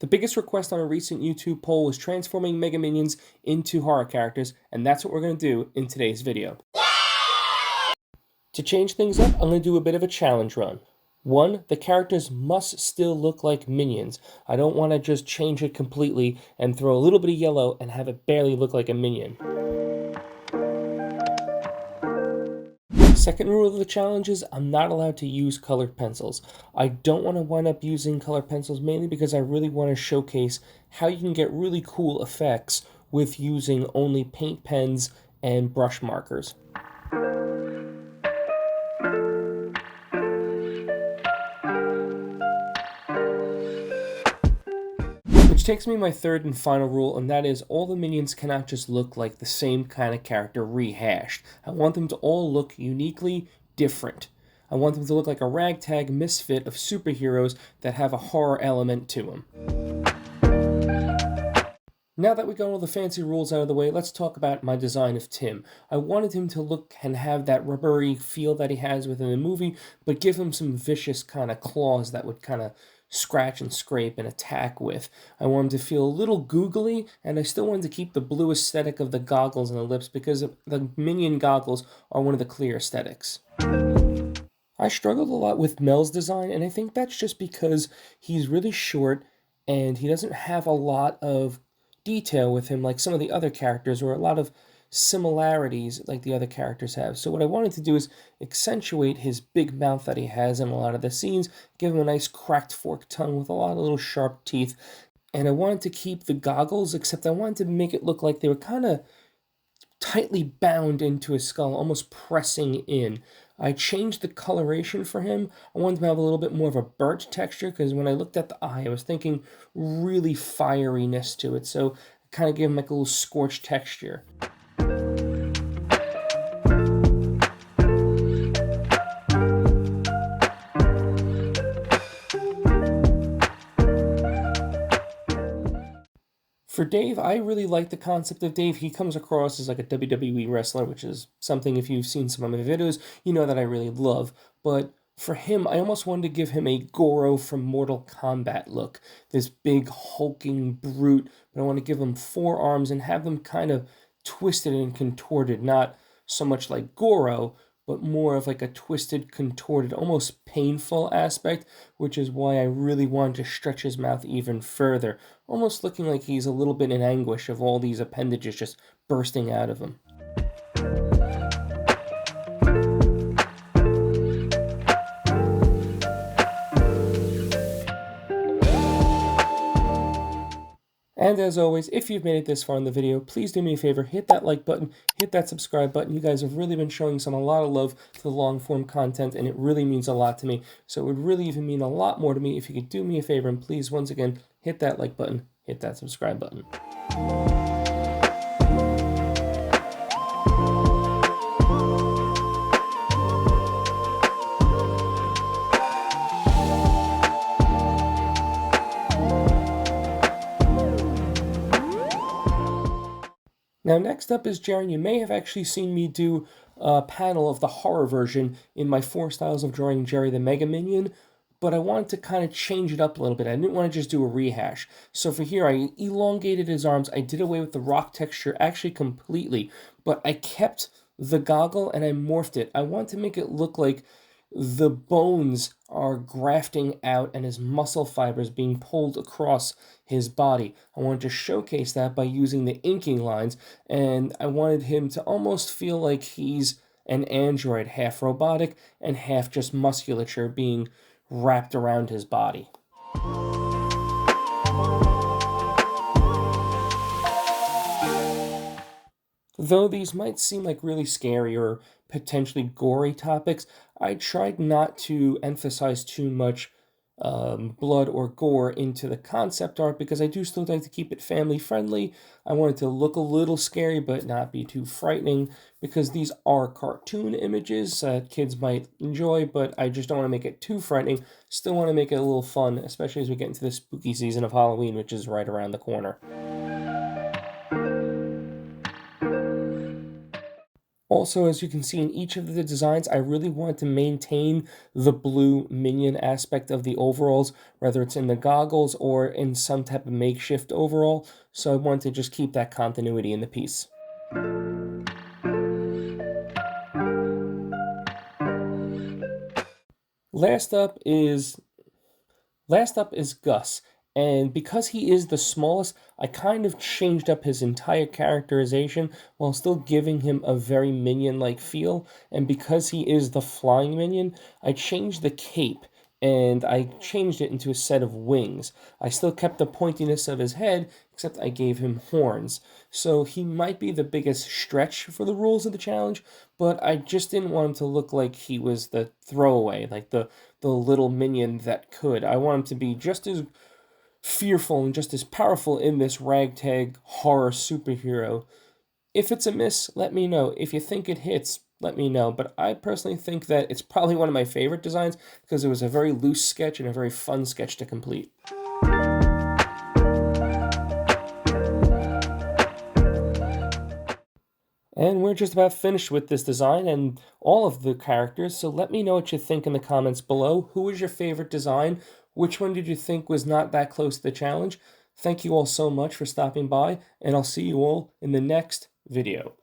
The biggest request on a recent YouTube poll was transforming Mega Minions into horror characters, and that's what we're going to do in today's video. To change things up, I'm going to do a bit of a challenge run. One, the characters must still look like minions. I don't want to just change it completely and throw a little bit of yellow and have it barely look like a minion. Second rule of the challenge is I'm not allowed to use colored pencils. I don't want to wind up using colored pencils mainly because I really want to showcase how you can get really cool effects with using only paint pens and brush markers. Which takes me to my third and final rule, and that is all the minions cannot just look like the same kind of character rehashed. I want them to all look uniquely different. I want them to look like a ragtag misfit of superheroes that have a horror element to them. Now that we got all the fancy rules out of the way, let's talk about my design of Tim. I wanted him to look and have that rubbery feel that he has within the movie, but give him some vicious kind of claws that would kind of scratch and scrape and attack with. I want him to feel a little googly, and I still wanted to keep the blue aesthetic of the goggles and the lips because the minion goggles are one of the clear aesthetics. I struggled a lot with Mel's design, and I think that's just because he's really short and he doesn't have a lot of detail with him like some of the other characters, or a lot of similarities like the other characters have. So what I wanted to do is accentuate his big mouth that he has in a lot of the scenes, give him a nice cracked forked tongue with a lot of little sharp teeth, and I wanted to keep the goggles, except I wanted to make it look like they were kind of tightly bound into his skull, almost pressing in. I changed the coloration for him. I wanted him to have a little bit more of a burnt texture because when I looked at the eye, I was thinking really fieriness to it. So I kind of gave him like a little scorched texture. For Dave, I really like the concept of Dave. He comes across as like a WWE wrestler, which is something, if you've seen some of my videos, you know that I really love. But for him, I almost wanted to give him a Goro from Mortal Kombat look. This big hulking brute, but I want to give him four arms and have them kind of twisted and contorted, not so much like Goro, but more of like a twisted, contorted, almost painful aspect, which is why I really wanted to stretch his mouth even further, almost looking like he's a little bit in anguish of all these appendages just bursting out of him. And as always, if you've made it this far in the video, please do me a favor, hit that like button, hit that subscribe button. You guys have really been showing a lot of love to the long form content, and it really means a lot to me. So it would really even mean a lot more to me if you could do me a favor and please, once again, hit that like button, hit that subscribe button. Now next up is Jerry. You may have actually seen me do a panel of the horror version in my 4 styles of drawing Jerry the Mega Minion, but I wanted to kind of change it up a little bit. I didn't want to just do a rehash. So for here, I elongated his arms. I did away with the rock texture actually completely, but I kept the goggle and I morphed it. I want to make it look like the bones are grafting out and his muscle fibers being pulled across his body. I wanted to showcase that by using the inking lines, and I wanted him to almost feel like he's an android, half robotic and half just musculature being wrapped around his body. Though these might seem like really scary or potentially gory topics, I tried not to emphasize too much blood or gore into the concept art because I do still like to keep it family friendly. I want it to look a little scary but not be too frightening because these are cartoon images that kids might enjoy, but I just don't want to make it too frightening. Still want to make it a little fun, especially as we get into the spooky season of Halloween, which is right around the corner. Also, as you can see in each of the designs, I really want to maintain the blue minion aspect of the overalls, whether it's in the goggles or in some type of makeshift overall. So I want to just keep that continuity in the piece. Last up is Last up is Gus, and because he is the smallest, I kind of changed up his entire characterization while still giving him a very minion-like feel. And because he is the flying minion, I changed the cape and I changed it into a set of wings. I still kept the pointiness of his head, except I gave him horns. So he might be the biggest stretch for the rules of the challenge, but I just didn't want him to look like he was the throwaway, like the little minion that could. I want him to be just as fearful and just as powerful in this ragtag horror superhero. If it's a miss, let me know. If you think it hits, let me know. But I personally think that it's probably one of my favorite designs because it was a very loose sketch and a very fun sketch to complete. And we're just about finished with this design and all of the characters, so let me know what you think in the comments below. Who was your favorite design? Which one did you think was not that close to the challenge? Thank you all so much for stopping by, and I'll see you all in the next video.